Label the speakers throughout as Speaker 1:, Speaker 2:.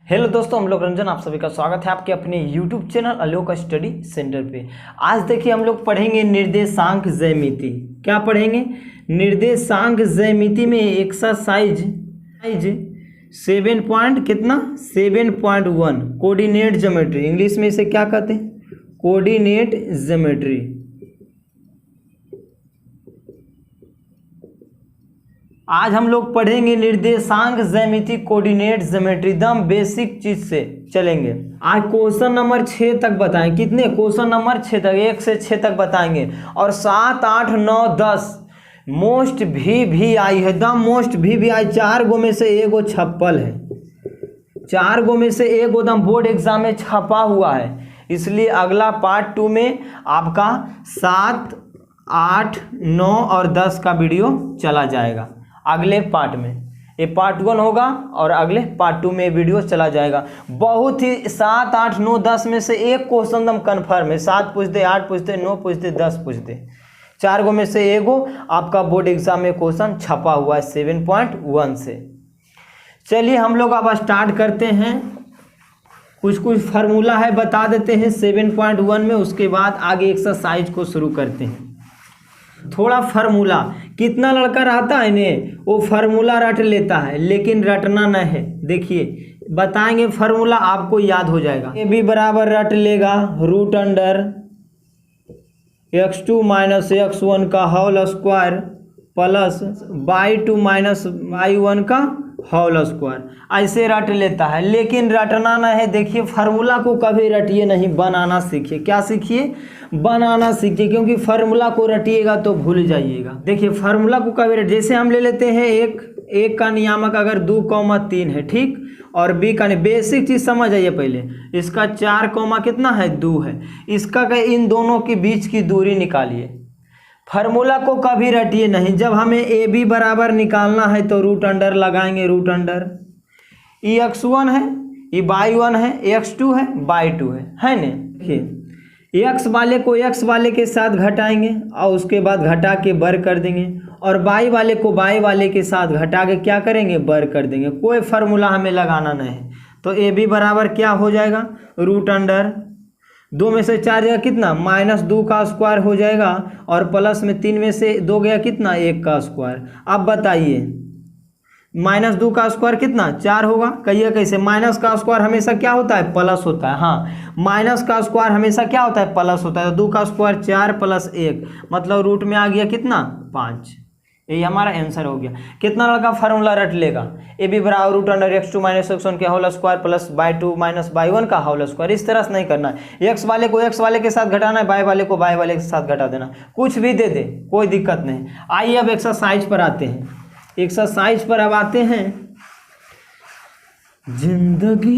Speaker 1: Hello दोस्तों, हम लोग रंजन, आप सभी का स्वागत है आपके अपने YouTube चैनल आलोक स्टडी सेंटर पे। आज देखिए हम लोग पढ़ेंगे निर्देशांक ज्यामिति। क्या पढ़ेंगे? निर्देशांक ज्यामिति में एक्सरसाइज 7 पॉइंट कितना 7.1 कोऑर्डिनेट ज्योमेट्री। इंग्लिश में इसे क्या कहते हैं? Coordinate geometry. आज हम लोग पढ़ेंगे निर्देशांक ज्यामिति, कोऑर्डिनेट ज्योमेट्री, एकदम बेसिक चीज से चलेंगे। आज क्वेश्चन नंबर 6 तक बताएं। कितने? क्वेश्चन नंबर 6 तक, 1 से 6 तक बताएंगे। और 7, 8, 9, 10 मोस्ट भी आई है, एकदम मोस्ट भी आई। 4 गो में से एगो छप्पल है, 4 गो में से एगो एकदम बोर्ड एग्जाम में छपा हुआ है। इसलिए अगला पार्ट 2 में आपका 7, 8, 9 और 10 का वीडियो चला जाएगा। अगले पार्ट में ये पार्ट 1 होगा और अगले पार्ट 2 में वीडियो चला जाएगा। बहुत ही 7, 8, 9, 10 में से एक क्वेश्चन एकदम कन्फर्म है। 7 पूछते, 8 पूछते, 9 पूछते, 10 पूछते। 4 गो में से एगो आपका बोर्ड एग्जाम में क्वेश्चन छपा हुआ है 7.1 से। चलिए हम लोग अब स्टार्ट करते हैं। कुछ फार्मूला है बता देते हैं 7.1 में, उसके बाद आगे एक्सरसाइज को शुरू करते हैं। थोड़ा फार्मूला, कितना लड़का रहता है ने वो फार्मूला रट लेता है, लेकिन रटना न है। देखिए बताएंगे फार्मूला, आपको याद हो जाएगा। ए बी बराबर रट लेगा रूट अंडर x2 माइनस x1 का whole square plus y2 minus y1 का होल स्क्वायर, ऐसे रट लेता है, लेकिन रटना न है। देखिए फार्मूला को कभी रटिए नहीं, बनाना सीखिए। क्या सीखिए? बनाना सीखिए, क्योंकि फार्मूला को रटिएगा तो भूल जाइएगा। देखिए फार्मूला को कभी जैसे हम ले लेते हैं एक का नियामक अगर 2,3 है, ठीक, और बी का नहीं। बेसिक चीज समझ आइए पहले। इसका 4, कितना है 2 है। इसका इन दोनों के बीच की दूरी निकालिए। फार्मूला को कभी रटिए नहीं। जब हमें ए बी बराबर निकालना है तो रूट अंडर लगाएंगे। रूट अंडर ये x1 है, ये y1 है, x2 है, y2 है ना। देखिए x वाले को x वाले के साथ घटाएंगे और उसके बाद घटा के बर कर देंगे, और y वाले को y वाले के साथ घटा के क्या करेंगे? बर कर देंगे। कोई फार्मूला हमें लगाना नहीं है। तो ए बी बराबर क्या हो जाएगा? रूट अंडर 2 में से 4 गया कितना? -2 का स्क्वायर हो जाएगा, और प्लस में 3 में से 2 गया कितना? 1 का स्क्वायर। अब बताइए -2 का स्क्वायर कितना? 4 होगा। कहिए कैसे? माइनस का स्क्वायर हमेशा क्या होता है? प्लस होता है। हाँ, माइनस का स्क्वायर हमेशा क्या होता है? प्लस होता है। तो 2 का स्क्वायर 4 प्लस 1, मतलब रूट में आ गया कितना? 5। यही हमारा आंसर हो गया। कितना लड़का फार्मूला रट लेगा? ए बी बराबर रूट अंडर x2 माइनस x1 के whole square plus y2 minus y1 का होल स्क्वायर। इस तरह से नहीं करना है। x वाले को x वाले के साथ घटाना है, y वाले को y वाले के साथ घटा देना। कुछ भी दे दे, कोई दिक्कत नहीं। आइए अब एक्सरसाइज पर आते हैं। एक्सरसाइज पर अब आते हैं। जिंदगी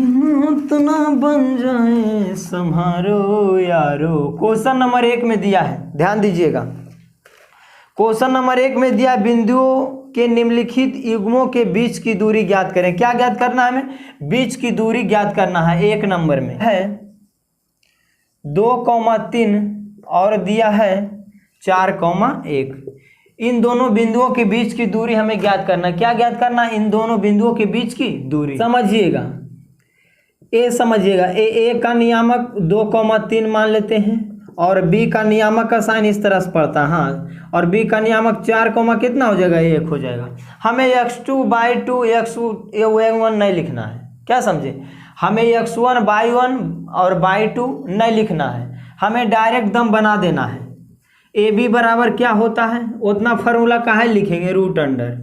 Speaker 1: इतना बन जाए संभारो यारो। क्वेश्चन नंबर 1 में दिया है, ध्यान दीजिएगा। क्वेश्चन नंबर 1 में दिया बिंदुओं के निम्नलिखित युग्मों के बीच की दूरी ज्ञात करें। क्या ज्ञात करना है हमें? बीच की दूरी ज्ञात करना है। 1 नंबर में है 2,3 और दिया है 4,1। इन दोनों बिंदुओं के बीच की दूरी हमें ज्ञात करना है। क्या ज्ञात करना है? इन दोनों बिंदुओं के बीच की दूरी। समझिएगा, ए समझिएगा। ए का नियामक 2,3 मान लेते हैं, और बी का नियामक का साइन इस तरह से पड़ता है। हाँ, और बी का नियामक 4, कितना हो जाएगा? 1 हो जाएगा। हमें x2 y2 x1 नहीं लिखना है। क्या समझे? हमें x1 y1 और y2 नहीं लिखना है, हमें डायरेक्ट दम बना देना है। ए बी बराबर क्या होता है? उतना फार्मूला काहे लिखेंगे? रूट अंडर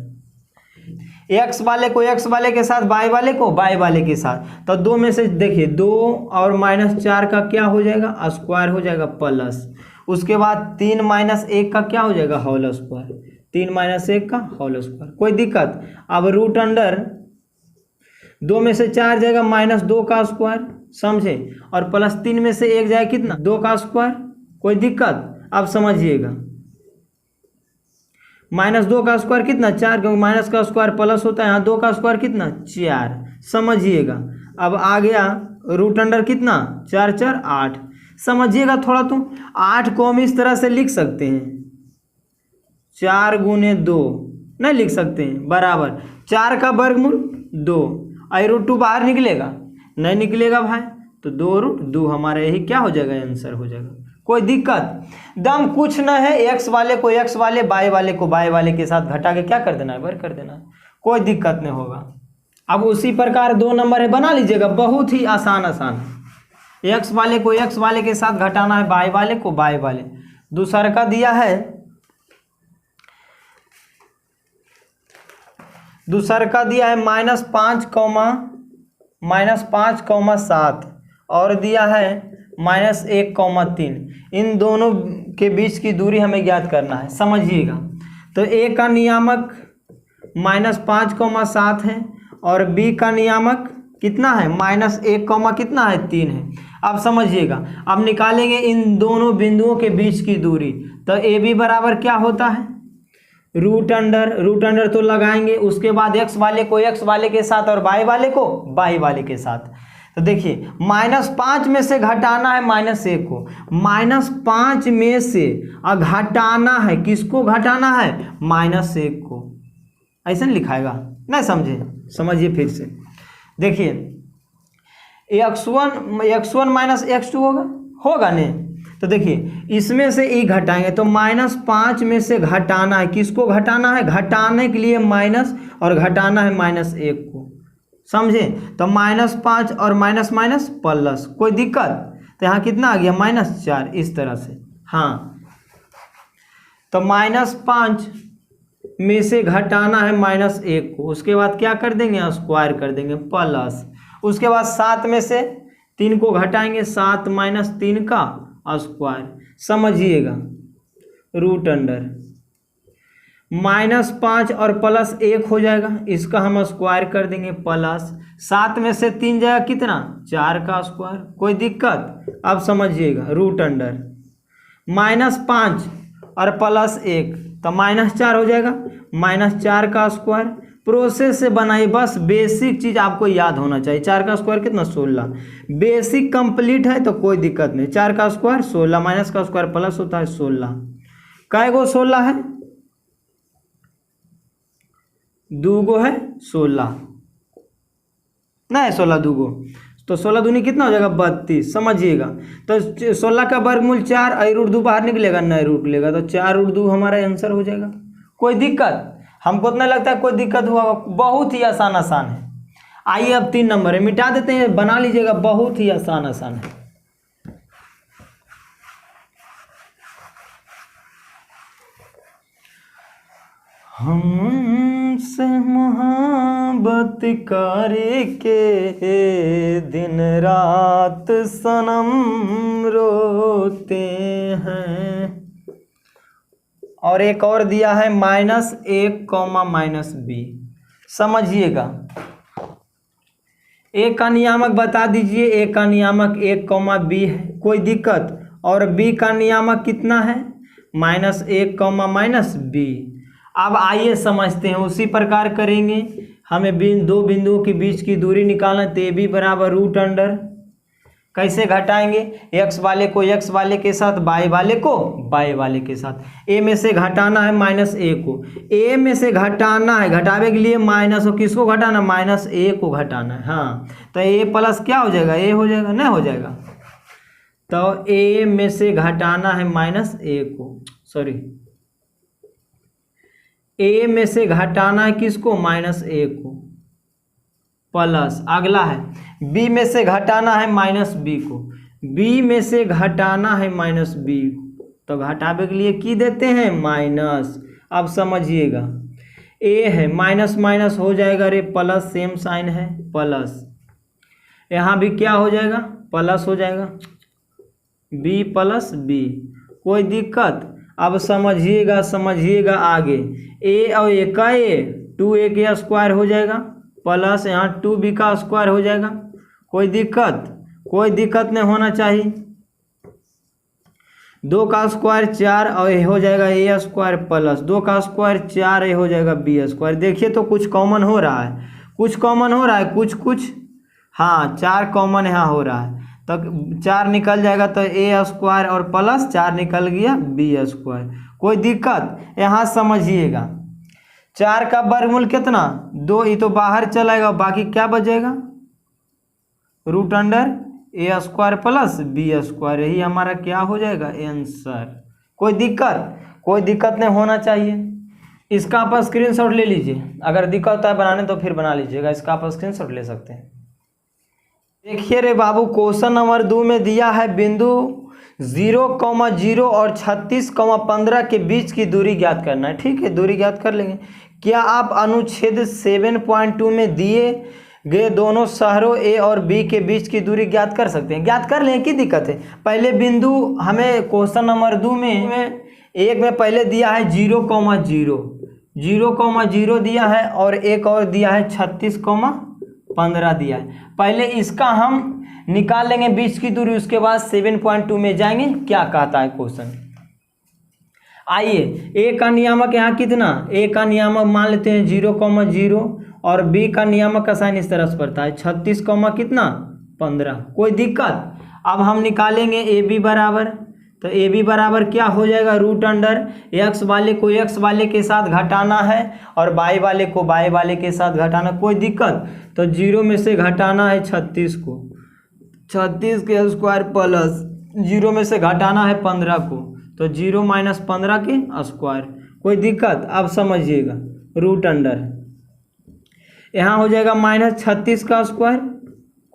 Speaker 1: x वाले को x वाले के साथ, y वाले को y वाले के साथ। तो 2 में से देखिए 2 और -4 का क्या हो जाएगा? स्क्वायर हो जाएगा प्लस। उसके बाद 3 - 1 का क्या हो जाएगा? Whole square. 3 - 1 का होल स्क्वायर। कोई दिक्कत? अब रूट अंडर 2 में से 4 जाएगा -2 का स्क्वायर, समझे, और प्लस 3 में से 1 जाएगा कितना? 2 का स्क्वायर। कोई दिक्कत? अब समझिएगा, -2 का स्क्वायर कितना? 4, क्योंकि माइनस का स्क्वायर प्लस होता है। यहाँ 2 का स्क्वायर कितना? 4। समझिएगा। अब आ गया रूट अंडर कितना? 4 4 8। समझिएगा थोड़ा, तो 8 को हम इस तरह से लिख सकते हैं, 4 गुने 2 नहीं लिख सकते हैं, बराबर 4 का वर्गमूल 2। रूट 2 बाहर निकलेगा, नहीं निकलेगा भाई, तो 2√2 हमारा यही क्या हो जाएगा, आंसर हो जाएगा। कोई दिक्कत दम कुछ न है, एक्स वाले को एक्स वाले, बाई वाले को बाई वाले के साथ घटा के क्या कर देना है, वर्ग कर देना है, कोई दिक्कत नहीं होगा। अब उसी प्रकार 2 नंबर है, बना लीजिएगा, बहुत ही आसान है। एक्स वाले को एक्स वाले के साथ घटाना है, बाई वाले को बाई वाले। दूसरा का दिया है, दूसरा का दिया है -5,7 और दिया है -1,3। इन दोनों के बीच की दूरी हमें ज्ञात करना है, समझिएगा। तो ए का नियामक -5,7 है और बी का नियामक कितना है, -1, कितना है, 3 है। अब समझिएगा, अब निकालेंगे इन दोनों बिंदुओं के बीच की दूरी। तो ए बी बराबर क्या होता है, रूट अंडर तो लगाएंगे, उसके बाद एक्स वाले को एक्स वाले के साथ और बाई वाले को बाई वाले के साथ। तो देखिए -5 में से घटाना है -1 को, -5 में से घटाना है, किसको घटाना है, -1 को, ऐसा लिखाएगा, नहीं समझे, समझिए फिर से। देखिए x1 -x2 होगा नहीं, तो देखिए इसमें से ई घटाएंगे तो -5 में से घटाना है, किसको घटाना है, घटाने के लिए माइनस और घटाना है -1 को, समझे। तो -5 और माइनस प्लस, कोई दिक्कत, तो यहाँ कितना आ गया, -4, इस तरह से। हाँ, तो -5 में से घटाना है -1 को, उसके बाद क्या कर देंगे, स्क्वायर कर देंगे, प्लस, उसके बाद 7 में से 3 को घटाएंगे, 7 - 3 का स्क्वायर, समझिएगा, रूट अंडर -5 और +1 हो जाएगा, इसका हम स्क्वायर कर देंगे, प्लस 7 में से 3 जाएगा कितना, 4 का स्क्वायर, कोई दिक्कत। अब समझिएगा, रूट अंडर -5 और +1 तो -4 हो जाएगा, -4 का स्क्वायर। प्रोसेस से बनाइए, बस बेसिक चीज़ आपको याद होना चाहिए। 4 का स्क्वायर कितना, 16, बेसिक कंप्लीट है तो कोई दिक्कत नहीं। 4 का स्क्वायर 16, माइनस का स्क्वायर प्लस होता है 16, कै गो 16 है, 2 गो है 16, नहीं 16 2 गो, तो 16 दूनी कितना हो जाएगा, 32, समझिएगा। तो 16 का वर्गमूल 4, √2 बाहर निकलेगा, नहीं रूट लेगा, तो 4√2 हमारा आंसर हो जाएगा। कोई दिक्कत, हमको इतना लगता है कोई दिक्कत हुआ, बहुत ही आसान है। आइए अब 3 नंबर है, मिटा देते हैं, बना लीजिएगा, बहुत ही आसान है। हमसे मोहब्बत करके दिन रात सनम रोते हैं। और एक और दिया है -1, -b, समझिएगा। ए का नियामक बता दीजिए, ए का नियामक 1, b है, कोई दिक्कत। और b का नियामक कितना है, -1, -b। अब आइए समझते हैं, उसी प्रकार करेंगे। हमें 2 बिंदुओं के बीच की दूरी निकालना है, तो ए बी बराबर रूट अंडर, कैसे घटाएंगे, एक्स वाले को एक्स वाले के साथ, बाई वाले को बाई वाले के साथ। ए में से घटाना है -1 को, ए में से घटाना है, घटावे के लिए माइनस, और किसको घटाना, -1 को घटाना है। हाँ, तो ए प्लस क्या हो जाएगा, ए हो जाएगा, नहीं हो जाएगा। तो ए में से घटाना है -1 को, सॉरी, ए में से घटाना है किसको, -1 को, प्लस अगला है बी में से घटाना है -b को, बी में से घटाना है -b को, तो घटावे के लिए की देते हैं माइनस। अब समझिएगा, ए है माइनस माइनस हो जाएगा रे प्लस, सेम साइन है प्लस, यहाँ भी क्या हो जाएगा, प्लस हो जाएगा, b + b, कोई दिक्कत। अब समझिएगा आगे, ए और ए का ए, 2a का स्क्वायर हो जाएगा, प्लस यहाँ 2b का स्क्वायर हो जाएगा, कोई दिक्कत नहीं होना चाहिए। 2 का स्क्वायर 4 और ये हो जाएगा a स्क्वायर, प्लस 2 का स्क्वायर 4, ये हो जाएगा b स्क्वायर। देखिए तो कुछ कॉमन हो रहा है, कुछ हाँ 4 कॉमन यहाँ हो रहा है, तो 4 निकल जाएगा, तो a स्क्वायर और प्लस 4 निकल गया b स्क्वायर, कोई दिक्कत। यहाँ समझिएगा, 4 का वर्गमूल कितना, 2, ये तो बाहर चलाएगा, बाकी क्या बचेगा, रूट अंडर ए स्क्वायर प्लस बी स्क्वायर, यही हमारा क्या हो जाएगा आंसर। कोई दिक्कत नहीं होना चाहिए। इसका आप स्क्रीनशॉट ले लीजिए, अगर दिक्कत होता है बनाने तो फिर बना लीजिएगा, इसका आप स्क्रीनशॉट ले सकते हैं। देखिए रे बाबू, क्वेश्चन नंबर 2 में दिया है बिंदु 0,0 और 36,15 के बीच की दूरी ज्ञात करना है। ठीक है, दूरी ज्ञात कर लेंगे। क्या आप अनुच्छेद 7.2 में दिए गए दोनों शहरों ए और बी के बीच की दूरी ज्ञात कर सकते हैं? ज्ञात कर लें, की दिक्कत है। पहले बिंदु हमें क्वेश्चन नंबर 2 में एक में पहले दिया है 0,0 दिया है और एक और दिया है 36,15 दिया है। पहले इसका हम निकाल लेंगे बीच की दूरी, उसके बाद 7.2 में जाएंगे क्या कहता है क्वेश्चन। आइए, ए का नियामक यहाँ कितना, ए का नियामक मान लेते हैं 0,0 और बी का नियामक का साइन इस तरह से पड़ता है 36, कितना 15। कोई दिक्कत। अब हम निकालेंगे ए बी बराबर, तो ए बी बराबर क्या हो जाएगा, रूट अंडर एक्स वाले को एक्स वाले के साथ घटाना है और वाई वाले को वाई वाले के साथ घटाना। कोई दिक्कत। तो 0 में से घटाना है 36 को, 36 के स्क्वायर प्लस 0 में से घटाना है 15 को, तो 0 - 15 के स्क्वायर। कोई दिक्कत। अब समझिएगा, रूट अंडर यहाँ हो जाएगा -36 का स्क्वायर,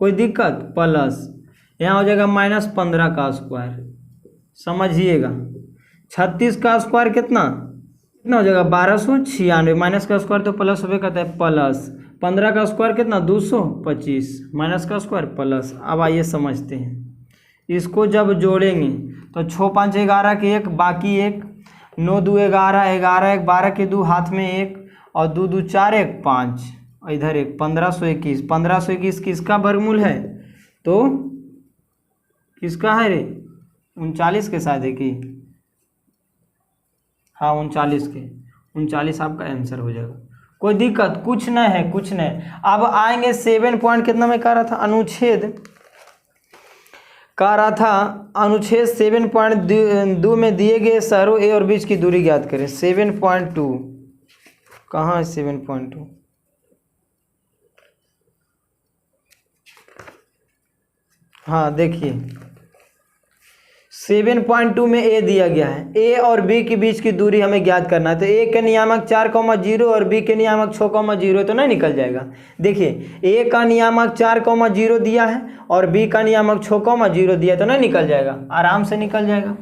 Speaker 1: कोई दिक्कत, प्लस यहाँ हो जाएगा -15 का स्क्वायर। समझिएगा, 36 का स्क्वायर कितना हो जाएगा 1296, माइनस का स्क्वायर तो प्लस होवे करता है, प्लस 15 का स्क्वायर कितना 225, माइनस का स्क्वायर प्लस। अब आइए समझते हैं, इसको जब जोड़ेंगे तो 6 × 5 = 11 के 1 बाकी 1, 9 × 2 = 11, 11 1 12 के 2 हाथ में 1 और 2 2 4 1 5, इधर 1, 1521। 1521 किसका वर्गमूल है, तो किसका है रे, 39 के शायद है कि, हाँ 39 के, 39 आपका आंसर हो जाएगा। कोई दिक्कत कुछ नहीं है, कुछ नहीं। अब आएंगे 7 पॉइंट कितना में कह रहा था, अनुच्छेद 7.2 में दिए गए शहरों ए और बीच की दूरी ज्ञात करें। 7.2 कहाँ है, 7.2 हाँ देखिए 7.2 में ए दिया गया है, ए और बी के बीच की दूरी हमें ज्ञात करना है। तो ए के नियामक 4,0 और बी के नियामक 6,0 तो नहीं निकल जाएगा। देखिए ए का नियामक 4,0 दिया है और बी का नियामक 6,0 दिया, तो नहीं निकल जाएगा, आराम से निकल जाएगा,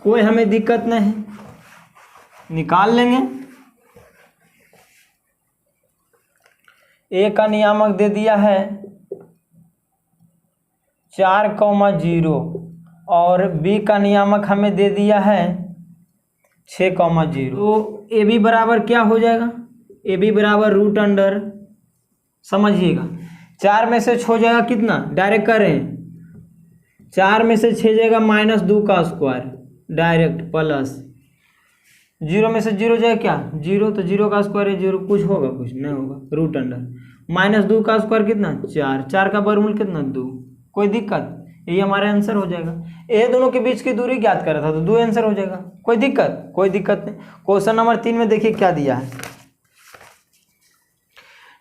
Speaker 1: कोई हमें दिक्कत नहीं, निकाल लेंगे। ए का नियामक दे दिया है 4,0 और बी का नियामक हमें दे दिया है 6,0। तो ए बी बराबर क्या हो जाएगा, ए बी बराबर रूट अंडर, समझिएगा 4 में से 6 हो जाएगा कितना, डायरेक्ट करें 4 में से 6 जाएगा -2 का स्क्वायर डायरेक्ट, प्लस 0 में से 0 जाएगा क्या 0, तो 0 का स्क्वायर है 0, कुछ होगा कुछ नहीं होगा, रूट अंडर -2 का स्क्वायर कितना 4, 4 का वर्गमूल कितना 2। कोई दिक्कत, यही हमारा आंसर हो जाएगा। ये दोनों के बीच की दूरी ज्ञात कर रहा था तो 2 आंसर हो जाएगा। कोई दिक्कत, कोई दिक्कत नहीं। क्वेश्चन नंबर 3 में देखिए क्या दिया है,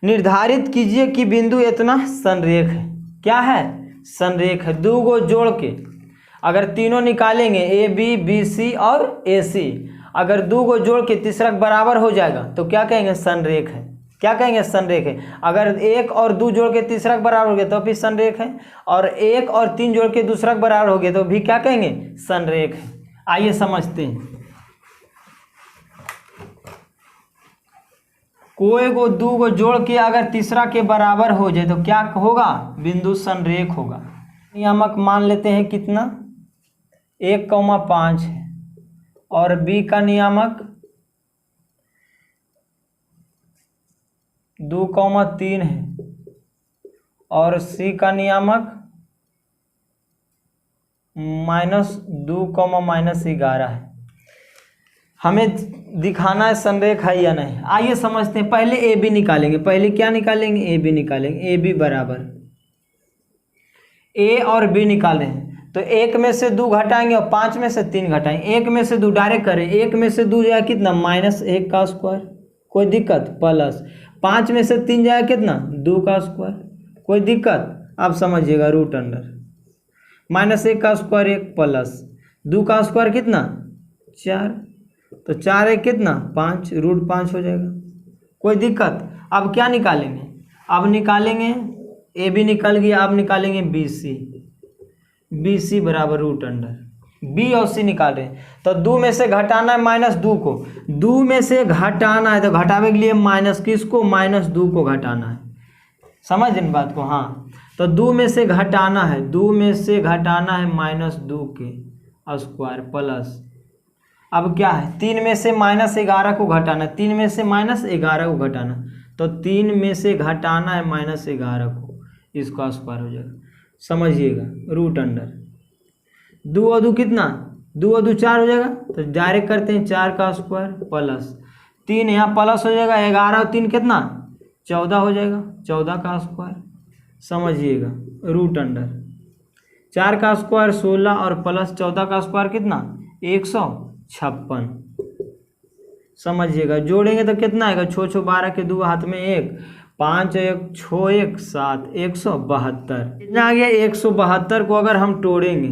Speaker 1: निर्धारित कीजिए कि बिंदु इतना संरेख है। क्या है, संरेख है। 2 को जोड़ के अगर तीनों निकालेंगे ए बी बी सी और ए सी, अगर 2 को जोड़ के तीसरा बराबर हो जाएगा तो क्या कहेंगे, संरेख है। क्या कहेंगे, संरेख है। अगर 1 और 2 जोड़ के तीसरा बराबर हो गया तो भी संरेख है, और 1 और 3 जोड़ के दूसरा बराबर हो गया तो भी क्या कहेंगे, संरेख है। आइए समझते हैं, कोई को 2 को जोड़ के अगर तीसरा के बराबर हो जाए तो क्या होगा, बिंदु संरेख होगा। नियामक मान लेते हैं कितना 1,5 है और बी का नियामक 2,3 है और सी का नियामक -2, -11 है। हमें दिखाना है संरेख है या नहीं। आइए समझते हैं, पहले ए बी निकालेंगे। पहले क्या निकालेंगे, ए बी निकालेंगे। ए बी बराबर ए और बी निकाले हैं तो 1 में से 2 घटाएंगे और 5 में से 3 घटाएंगे। 1 में से 2 डायरेक्ट करें, 1 में से 2 जाएगा कितना -1 का स्क्वायर, कोई दिक्कत, प्लस 5 में से 3 जाएगा कितना 2 का स्क्वायर, कोई दिक्कत। अब समझिएगा रूट अंडर -1 का स्क्वायर 1 प्लस 2 का स्क्वायर कितना 4, तो 4 1 कितना 5, √5 हो जाएगा। कोई दिक्कत? अब क्या निकालेंगे? अब निकालेंगे ए बी निकल गया, अब निकालेंगे बी सी बराबर रूट अंडर बी और सी निकाल रहे हैं। तो 2 में से घटाना है -2 को, 2 में से घटाना है तो घटावे के लिए माइनस किसको -2 को घटाना है। समझ इन बात को? हाँ, तो 2 में से घटाना है, 2 में से घटाना है -2 के स्क्वायर प्लस, अब क्या है 3 में से -11 को घटाना, 3 में से -11 को घटाना, तो 3 में से घटाना है -11 को, इसका स्क्वायर हो जाएगा। समझिएगा रूट अंडर 2 और 2 कितना 2 और 2 4 हो जाएगा, तो डायरेक्ट करते हैं 4 का स्क्वायर प्लस 3 यहाँ प्लस हो जाएगा, 11 और 3 कितना 14 हो जाएगा, 14 का स्क्वायर। समझिएगा रूट अंडर 4 का स्क्वायर 16 और प्लस 14 का स्क्वायर कितना 156। समझिएगा जोड़ेंगे तो कितना आएगा 6 6 12 के 2 हाथ में 1, 5 1 6 1 7, 172। कितना आ गया 172 को अगर हम तोड़ेंगे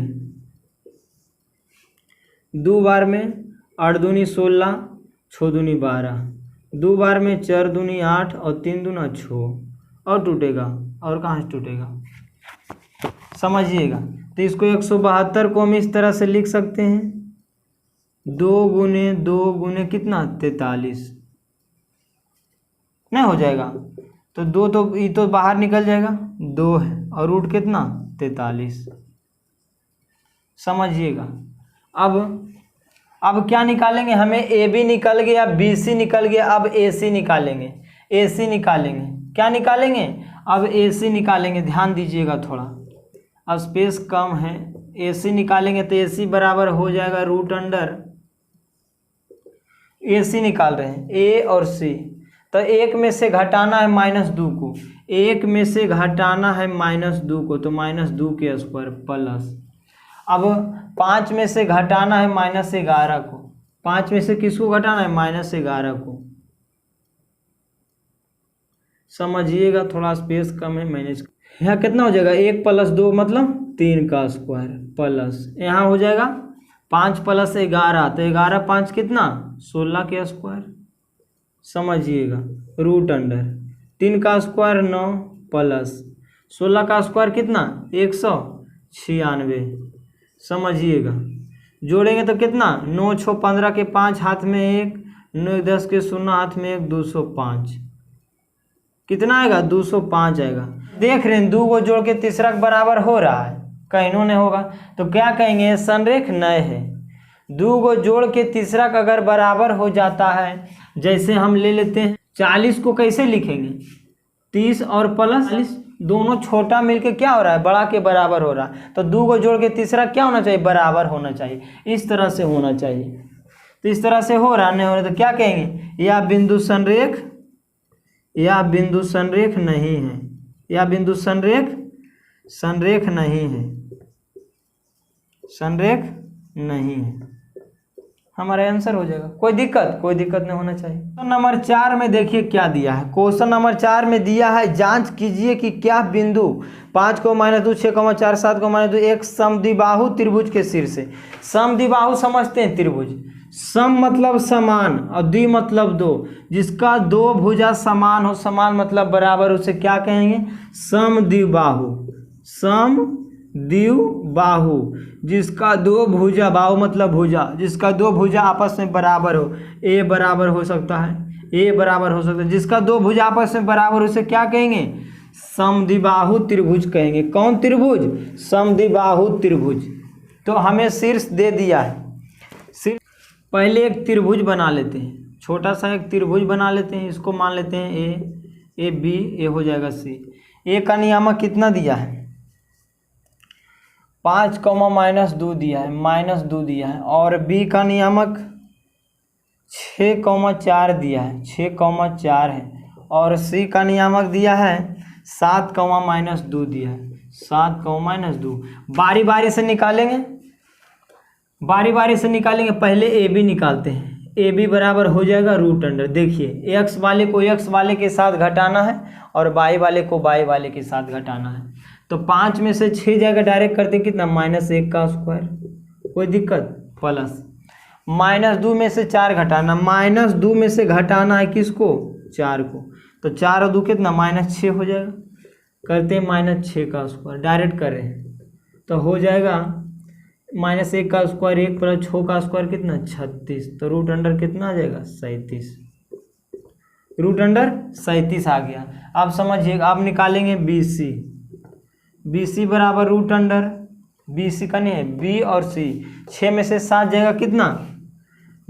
Speaker 1: 2 बार में 8 दूनी 16, 6 दूनी 12, 2 बार में 4 दूनी 8 और 3 दूना 6, और टूटेगा, और कहाँ से टूटेगा? समझिएगा, तो इसको 172 को हम इस तरह से लिख सकते हैं 2 गुने 2 गुने कितना 43, नहीं हो जाएगा, तो 2 तो ये तो बाहर निकल जाएगा, 2 है और रूट कितना 43। समझिएगा अब क्या निकालेंगे? हमें ए बी निकल गया, बी सी निकल गया, अब ए सी निकालेंगे, ए सी निकालेंगे। क्या निकालेंगे? अब ए सी निकालेंगे, ध्यान दीजिएगा थोड़ा, अब स्पेस कम है। ए सी निकालेंगे तो ए सी बराबर हो जाएगा रूट अंडर, ए सी निकाल रहे हैं ए और सी, तो 1 में से घटाना है -2 को, 1 में से घटाना है -2 को, तो -2 के स्क्वायर प्लस, अब 5 में से घटाना है -11 को, 5 में से किसको घटाना है -11 को। समझिएगा थोड़ा स्पेस कम है, मैनेज। यहाँ कितना हो जाएगा 1 + 2 मतलब 3 का स्क्वायर प्लस, यहाँ हो जाएगा 5 + 11, तो 11 5 कितना 16 के स्क्वायर। समझिएगा रूट अंडर 3 का स्क्वायर 9 प्लस 16 का स्क्वायर कितना 196। समझिएगा जोड़ेंगे तो कितना 9 6 15 के 5 हाथ में 1, 9 10 के 0 हाथ में 1, 205। कितना आएगा 205 आएगा। देख रहे हैं 2 को जोड़ के तीसरा के बराबर हो रहा है, कहीं नहीं होगा, तो क्या कहेंगे संरेख नए है। 2 को जोड़ के तीसरा का अगर बराबर हो जाता है, जैसे हम ले लेते हैं 40 को कैसे लिखेंगे 30 और प्लस 40, दोनों छोटा मिलके क्या हो रहा है बड़ा के बराबर हो रहा है, तो 2 को जोड़ के तीसरा क्या होना चाहिए बराबर होना चाहिए, इस तरह से होना चाहिए। तो इस तरह से हो रहा नहीं हो रहा तो क्या कहेंगे यह बिंदु संरेख, यह बिंदु संरेख नहीं है, यह बिंदु संरेख नहीं है, संरेख नहीं है, हमारा आंसर हो जाएगा। कोई दिक्कत नहीं होना चाहिए। क्वेश्चन नंबर 4 में देखिए क्या दिया है। क्वेश्चन नंबर 4 में दिया है जांच कीजिए कि क्या बिंदु 5 को -2 6 4 7 को -2 एक समद्विबाहु त्रिभुज के शीर्ष से। समद्विबाहु समझते हैं त्रिभुज, सम मतलब समान और द्वि मतलब दो, जिसका 2 भुजा समान हो, समान मतलब बराबर, उसे क्या कहेंगे समद्विबाहु। समद्विबाहु जिसका 2 भुजा, बाहु मतलब भुजा, जिसका 2 भुजा आपस में बराबर हो, ए बराबर हो सकता है, ए बराबर हो सकता है, जिसका 2 भुजा आपस में बराबर हो उसे क्या कहेंगे समद्विबाहु त्रिभुज कहेंगे। कौन त्रिभुज समद्विबाहु त्रिभुज। तो हमें शीर्ष दे दिया है, पहले एक त्रिभुज बना लेते हैं, छोटा सा एक त्रिभुज बना लेते हैं, इसको मान लेते हैं ए बी, ए हो जाएगा सी। ए का नियामक कितना दिया है 5, -2 दिया है, -2 दिया है, और बी का नियामक 6, 4 दिया है, 6, 4 है, और सी का नियामक दिया है 7, -2 दिया है, 7, -2। बारी बारी से निकालेंगे, पहले ए बी निकालते हैं। ए बी बराबर हो जाएगा रूट अंडर, देखिए एक्स वाले को एक्स वाले के साथ घटाना है और वाई वाले को वाई वाले के साथ घटाना है, तो 5 में से 6 जाएगा डायरेक्ट करते कितना -1 का स्क्वायर, कोई दिक्कत, प्लस -2 में से 4 घटाना, -2 में से घटाना है किसको, 4 को, तो 4 और 2 कितना -6 हो जाएगा, करते हैं -6 का स्क्वायर, डायरेक्ट कर रहे हैं तो हो जाएगा -1 का स्क्वायर 1 + 6 का स्क्वायर कितना 36, तो रूट अंडर कितना आ जाएगा 37, रूट अंडर 37 आ गया। अब समझिएगा, आप निकालेंगे BC, BC बराबर रूट अंडर, BC का नहीं है B और C, 6 में से 7 जाएगा कितना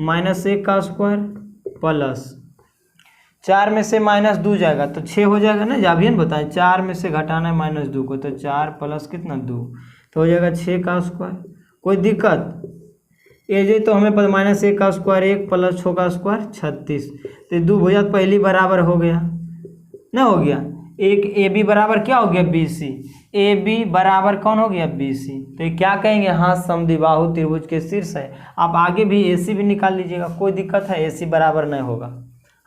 Speaker 1: -1 का स्क्वायर प्लस 4 में से -2 जाएगा तो 6 हो जाएगा ना, जब न बताएं 4 में से घटाना है -2 को, तो 4 प्लस कितना 2, तो हो जाएगा 6 का स्क्वायर, कोई दिक्कत, ये तो हमें पता -1 का स्क्वायर 1 + 6 का स्क्वायर 36, तो 2 भुजात पहली बराबर हो गया ना, हो गया, एक AB बराबर क्या हो गया BC, AB बराबर कौन हो गया BC, तो ये क्या कहेंगे, हाँ समद्विबाहु त्रिभुज के शीर्ष है। आप आगे भी AC भी निकाल लीजिएगा, कोई दिक्कत है, AC बराबर नहीं होगा,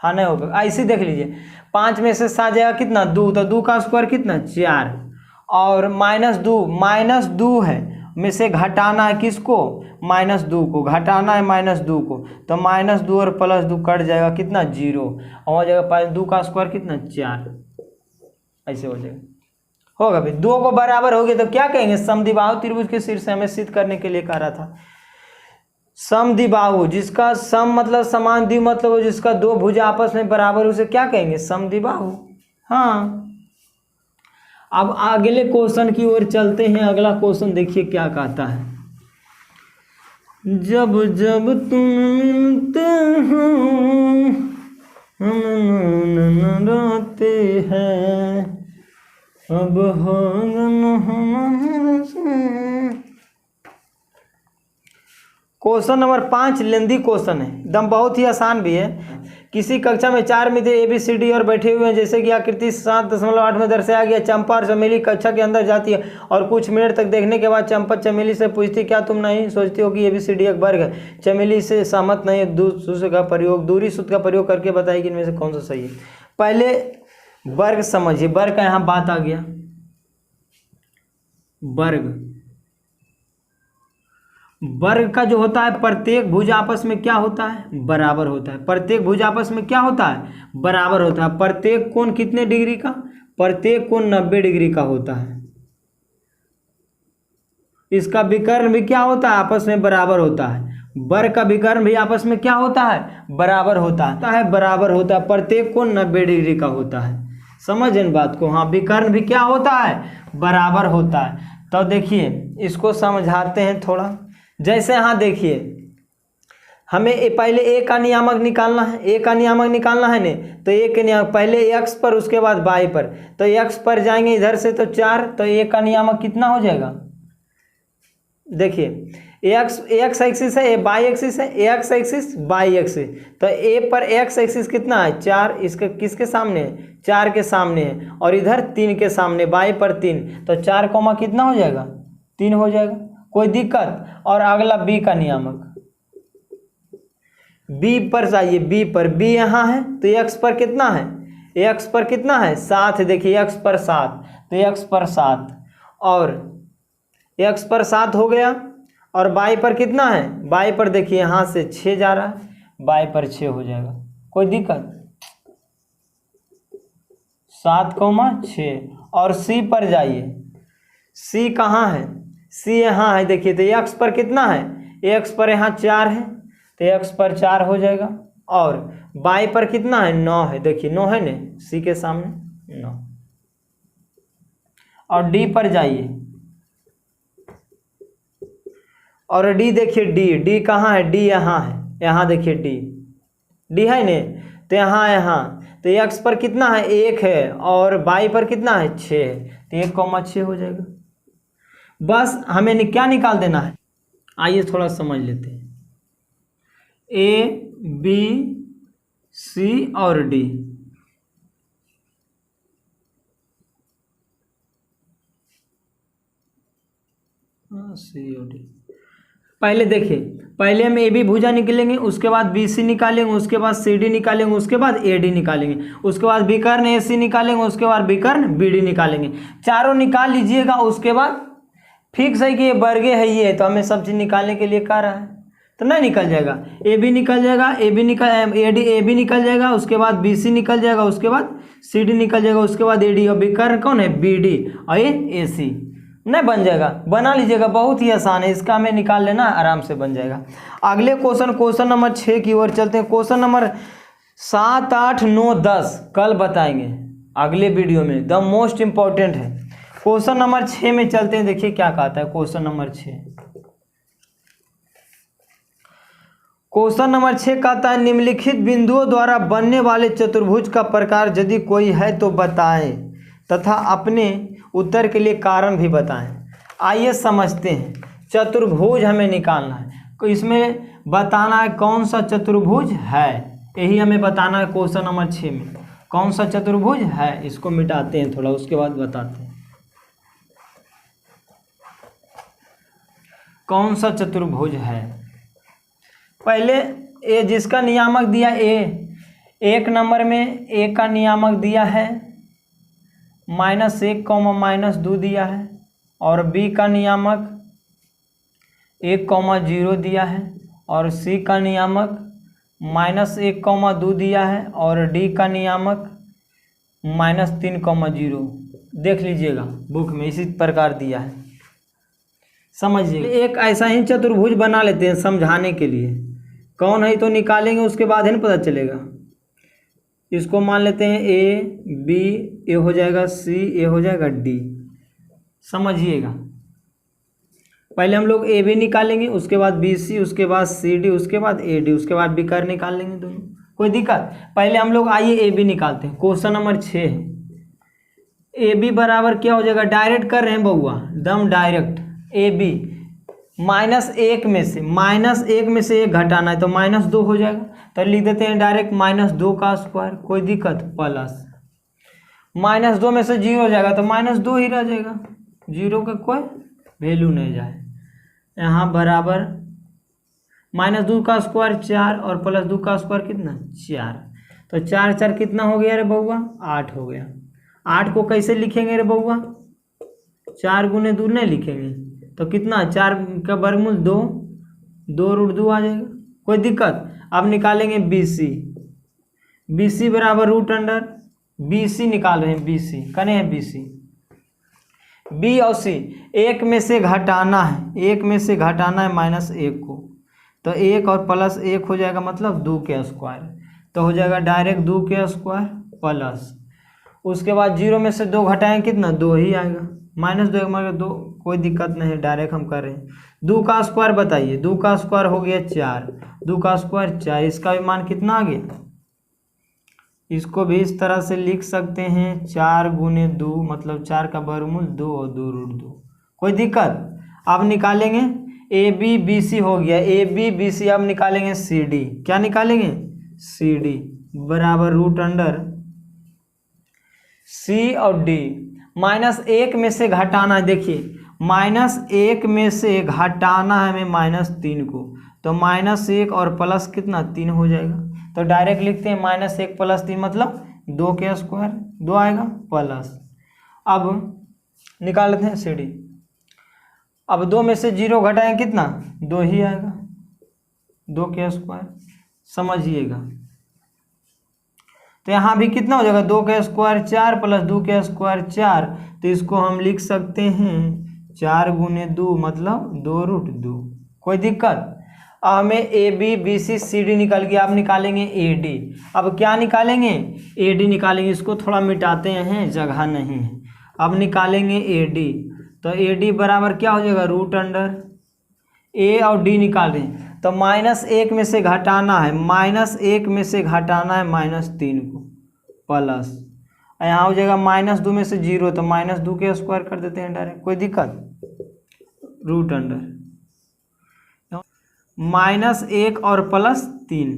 Speaker 1: हाँ नहीं होगा, ऐसे देख लीजिए 5 में से 7 जाएगा कितना 2, तो 2 का स्क्वायर कितना 4, और -2 है में से घटाना है किसको, -2 को, घटाना है -2 को, तो -2 और +2 कट जाएगा कितना 0, और हो जाएगा 2 का स्क्वायर कितना 4, ऐसे हो जाएगा, होगा भाई, 2 को बराबर हो गया तो क्या कहेंगे, समद्विबाहु त्रिभुज के शीर्ष हमें सिद्ध करने के लिए कह रहा था। समद्विबाहु, जिसका सम मतलब समान, द्वि मतलब जिसका 2 भुजा आपस में बराबर, उसे क्या कहेंगे, समद्विबाहु। हाँ, अब अगले क्वेश्चन की ओर चलते हैं। अगला क्वेश्चन देखिए क्या कहता है, जब जब तुम मिलते हो हम रोते हैं, अब हो क्वेश्चन नंबर 5 लेंदी क्वेश्चन है, एकदम बहुत ही आसान भी है। किसी कक्षा में 4 मित्र ABCD और बैठे हुए हैं, जैसे कि आकृति 7.8 में दर्शाया गया। चंपा और चमेली कक्षा के अंदर जाती है और कुछ मिनट तक देखने के बाद चंपा चमेली से पूछती, क्या तुम नहीं सोचती हो कि ABCD एक वर्ग है। चमेली से सहमत नहीं है, दूरी सूत्र का प्रयोग करके बताइए कि इनमें से कौन सा सही है। पहले वर्ग समझिए, वर्ग का यहाँ बात आ गया, वर्ग का जो होता है, प्रत्येक भुज आपस में क्या होता है, बराबर होता है। प्रत्येक भुज आपस में क्या होता है, बराबर होता है। प्रत्येक कोण कितने डिग्री का, प्रत्येक कोण 90 डिग्री का होता है। इसका विकर्ण भी क्या होता है, आपस में बराबर होता है। वर्ग का विकर्ण भी आपस में क्या होता है, बराबर होता है, बराबर होता है। प्रत्येक कोण 90 डिग्री का होता है, समझ इन बात को। हाँ, विकर्ण भी क्या होता है, बराबर होता है। तो देखिए इसको समझाते हैं थोड़ा। जैसे यहाँ देखिए, हमें पहले ए का नियामक निकालना है, ए का नियामक निकालना है ने, तो ए के नियामक पहले x पर, उसके बाद y पर। तो x पर जाएंगे इधर से तो 4, तो ए का नियामक कितना हो जाएगा, देखिए x एक्सिस है, y एक्सिस है, x एक्सिस y एक्सिस। तो ए पर x एक्सिस कितना है 4, इसके किसके सामने है, 4 के सामने है, और इधर 3 के सामने, y पर 3, तो 4 कोमा कितना हो जाएगा 3 हो जाएगा, कोई दिक्कत। और अगला b का नियामक, b पर जाइए, b पर, b यहाँ है तो x पर कितना है, x पर कितना है 7, देखिए x पर 7, तो x पर 7, और x पर 7 हो गया। और y पर कितना है, y पर देखिए यहाँ से 6 जा रहा है, y पर 6 हो जाएगा, कोई दिक्कत। 7,6। और c पर जाइए, c कहाँ है, c यहाँ है, देखिए तो x पर कितना है, x पर यहाँ 4 है, तो x पर 4 हो जाएगा। और y पर कितना है 9 है, देखिए 9 है ने, c के सामने 9। और d पर जाइए, और d देखिए, d कहाँ है, d यहाँ है, यहाँ देखिए d है ने, तो यहाँ तो x पर कितना है 1 है, और y पर कितना है 6 है, तो 1,6 हो जाएगा। बस हमें क्या निकाल देना है, आइए थोड़ा समझ लेते हैं। A B C और D, C और D, पहले देखिए, पहले हम ए बी भुजा निकालेंगे, उसके बाद बी सी निकालेंगे, उसके बाद सी डी निकालेंगे, उसके बाद ए डी निकालेंगे, उसके बाद विकर्ण ए सी निकालेंगे, उसके बाद विकर्ण बी डी निकालेंगे। चारों निकाल लीजिएगा। उसके बाद फिक्स है कि ये वर्गे है, ये तो हमें सब चीज़ निकालने के लिए कह रहा है, तो नहीं निकल जाएगा। ए बी निकल जाएगा, ए बी निकल जाएगा, उसके बाद बी सी निकल जाएगा, उसके बाद सी डी निकल जाएगा, उसके बाद ए डी, और विकर्ण कौन है, बी डी, और ये ए सी नहीं बन जाएगा। बना लीजिएगा, बहुत ही आसान है, इसका हमें निकाल लेना, आराम से बन जाएगा। अगले क्वेश्चन नंबर 6 की ओर चलते हैं। क्वेश्चन नंबर 7, 8, 9, 10 कल बताएंगे अगले वीडियो में, द मोस्ट इम्पॉर्टेंट है। क्वेश्चन नंबर 6 में चलते हैं, देखिए क्या कहता है क्वेश्चन नंबर 6। क्वेश्चन नंबर 6 कहता है निम्नलिखित बिंदुओं द्वारा बनने वाले चतुर्भुज का प्रकार यदि कोई है तो बताएं तथा अपने उत्तर के लिए कारण भी बताएं। आइए समझते हैं। चतुर्भुज हमें निकालना है, तो इसमें बताना है कौन सा चतुर्भुज है, यही हमें बताना है क्वेश्चन नंबर 6 में। कौन सा चतुर्भुज है, इसको मिटाते हैं थोड़ा, उसके बाद बताते हैं कौन सा चतुर्भुज है। पहले ए जिसका नियामक दिया ए, एक नंबर में ए का नियामक दिया है -1, -2 दिया है, और बी का नियामक 1, 0 दिया है, और सी का नियामक -1, 2 दिया है, और डी का नियामक -3, 0। देख लीजिएगा बुक में इसी प्रकार दिया है, समझिए। एक ऐसा ही चतुर्भुज बना लेते हैं समझाने के लिए, कौन है तो निकालेंगे, उसके बाद है ना पता चलेगा। इसको मान लेते हैं ए बी, ए हो जाएगा सी, ए हो जाएगा डी, समझिएगा। पहले हम लोग ए बी निकालेंगे, उसके बाद बी सी, उसके बाद सी डी, उसके बाद ए डी, उसके बाद विकर्ण निकाल लेंगे दोनों, कोई दिक्कत। पहले हम लोग आइए ए बी निकालते हैं। क्वेश्चन नंबर 6 है, ए बी बराबर क्या हो जाएगा, डायरेक्ट कर रहे हैं बउआ, दम डायरेक्ट। ए बी -1 में से 1 घटाना है तो -2 हो जाएगा, तो लिख देते हैं डायरेक्ट -2 का स्क्वायर, कोई दिक्कत, प्लस -2 में से 0 हो जाएगा तो -2 ही रह जाएगा, 0 का कोई वैल्यू नहीं जाए। यहाँ बराबर -2 का स्क्वायर 4 और +2 का स्क्वायर कितना 4, तो 4 4 कितना हो गया रे बउआ, 8 हो गया। 8 को कैसे लिखेंगे रे बउआ, 4 गुने 2 नहीं लिखेंगे तो कितना, 4 का वर्गमूल 2, 2√2 आ जाएगा, कोई दिक्कत। अब निकालेंगे बी सी बराबर √, बी सी निकाल रहे हैं, बी सी कने हैं, बी सी, बी और सी एक में से घटाना है, एक में से घटाना है -1 को, तो 1 और +1 हो जाएगा, मतलब 2 के स्क्वायर, तो हो जाएगा डायरेक्ट 2 के स्क्वायर प्लस, उसके बाद 0 में से 2 घटाएं कितना, 2 ही आएगा, -2 मतलब 2, कोई दिक्कत नहीं है, डायरेक्ट हम कर रहे हैं। 2 का स्क्वायर बताइए, 2 का स्क्वायर हो गया 4, 2 का स्क्वायर 4, इसका भी मान कितना आ गया, इसको भी इस तरह से लिख सकते हैं 4 गुने 2 मतलब 4 का वर्गमूल 2 और 2√2, कोई दिक्कत। अब निकालेंगे ए बी बी सी हो गया, ए बी बी सी, अब निकालेंगे सी डी, क्या निकालेंगे, सी डी बराबर √, सी और डी। -1 में से घटाना है, देखिए -1 में से घटाना है हमें -3 को, तो -1 और प्लस कितना 3 हो जाएगा, तो डायरेक्ट लिखते हैं -1 + 3 मतलब 2 के स्क्वायर, 2 आएगा प्लस। अब निकाल लेते हैं सी डी, अब 2 में से 0 घटाएं कितना, 2 ही आएगा, 2 के स्क्वायर, समझिएगा। तो यहाँ भी कितना हो जाएगा, 2 के स्क्वायर 4 + 2 के स्क्वायर 4, तो इसको हम लिख सकते हैं 4 गुने 2 मतलब 2√2, कोई दिक्कत। अब हमें A B B C C D निकल गया, अब निकालेंगे ए डी। अब क्या निकालेंगे, ए डी निकालेंगे, इसको थोड़ा मिटाते हैं, जगह नहीं है। अब निकालेंगे ए डी, तो ए डी बराबर क्या हो जाएगा, √, ए और डी निकाल रहे हैं, तो -1 में से घटाना है, -1 में से घटाना है -3 को प्लस, यहाँ हो जाएगा -2 में से 0 तो -2 के स्क्वायर कर देते हैं डायरेक्ट, कोई दिक्कत, √, -1 और +3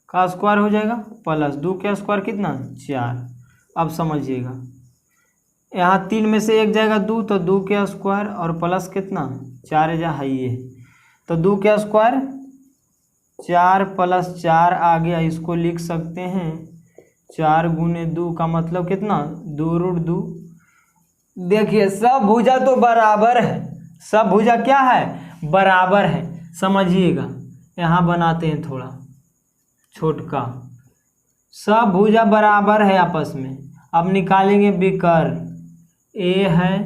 Speaker 1: का स्क्वायर हो जाएगा प्लस 2 के स्क्वायर कितना 4। अब समझिएगा, यहाँ 3 में से 1 जाएगा 2, तो 2 के स्क्वायर और प्लस कितना 4 जा है ये, तो तो 2 का स्क्वायर 4 + 4 आ गया, इसको लिख सकते हैं 4 × 2 का मतलब कितना 2√2। देखिए सब भुजा तो बराबर है, सब भुजा क्या है बराबर है, समझिएगा। यहाँ बनाते हैं थोड़ा छोटका, सब भुजा बराबर है आपस में। अब निकालेंगे विकर्ण, ए है,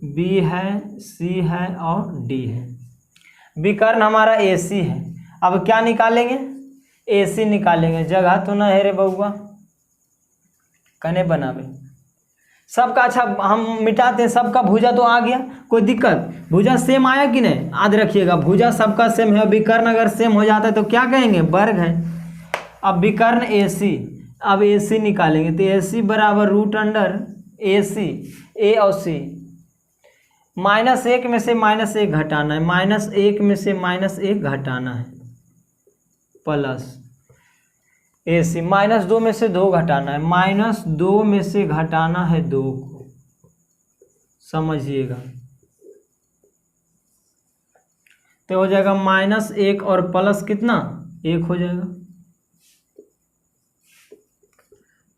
Speaker 1: बी है, सी है और डी है। विकर्ण हमारा AC है। अब क्या निकालेंगे AC निकालेंगे, जगह तो ना है रे बउआ, कने बनावे सबका। अच्छा हम मिटाते हैं, सबका भुजा तो आ गया, कोई दिक्कत? भुजा सेम आया कि नहीं? याद रखिएगा भुजा सबका सेम है, विकर्ण अगर सेम हो जाता है तो क्या कहेंगे वर्ग है। अब विकर्ण AC, अब AC निकालेंगे तो AC बराबर √AC, A और C, -1 में से -1 घटाना है, -1 में से -1 घटाना है, प्लस AC, -2 में से 2 घटाना है, -2 में से घटाना है 2 को, समझिएगा। तो हो जाएगा -1 और प्लस कितना 1 हो जाएगा,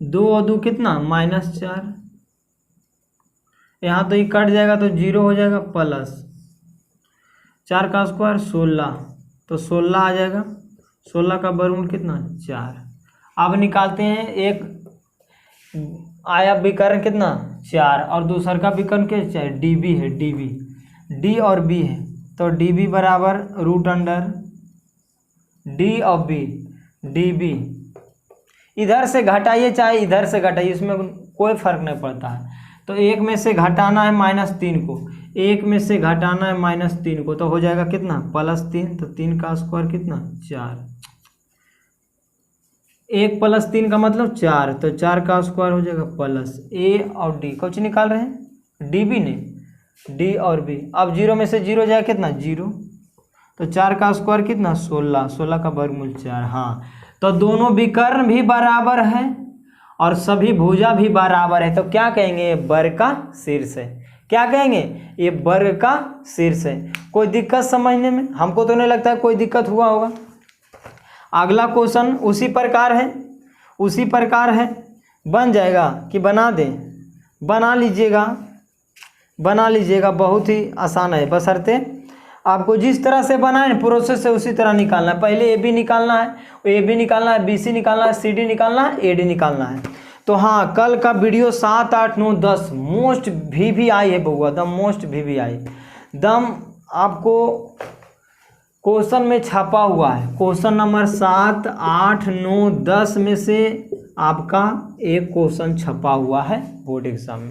Speaker 1: 2 और 2 कितना -4, यहाँ तो ये कट जाएगा तो 0 हो जाएगा, प्लस 4 का स्क्वायर 16, तो 16 आ जाएगा, 16 का वर्गमूल कितना 4। अब निकालते हैं, एक आया विकर्ण कितना 4 और दूसरा का विकर्ण क्या 4, DB है, DB D और B है, तो DB बराबर √D और B, DB इधर से घटाइए चाहे इधर से घटाइए, इसमें कोई फर्क नहीं पड़ता है। तो 1 में से घटाना है -3 को, 1 में से घटाना है -3 को, तो हो जाएगा कितना +3, तो 3 का स्क्वायर कितना 4, 1 + 3 का मतलब 4, तो 4 का स्क्वायर हो जाएगा प्लस A और D, कुछ निकाल रहे हैं DB ने, D और B। अब 0 में से 0 जाए कितना 0, तो 4 का स्क्वायर कितना 16, 16 का वर्गमूल 4। हाँ, तो दोनों विकर्ण भी बराबर है और सभी भुजा भी बराबर है, तो क्या कहेंगे ये वर्ग का शीर्ष है। क्या कहेंगे ये वर्ग का शीर्ष है। कोई दिक्कत समझने में? हमको तो नहीं लगता है कोई दिक्कत हुआ होगा। अगला क्वेश्चन उसी प्रकार है, उसी प्रकार है, बन जाएगा कि बना दें? बना लीजिएगा, बना लीजिएगा, बहुत ही आसान है, बशर्ते आपको जिस तरह से बनाए प्रोसेस से उसी तरह निकालना है। पहले AB निकालना है, AB निकालना है, BC निकालना है, CD निकालना है, AD निकालना है। तो हाँ, कल का वीडियो 7, 8, 9, 10 मोस्ट VVI है बउआ, द मोस्ट VVI दम आपको क्वेश्चन में छापा हुआ है। क्वेश्चन नंबर 7, 8, 9, 10 में से आपका एक क्वेश्चन छपा हुआ है बोर्ड एग्जाम में।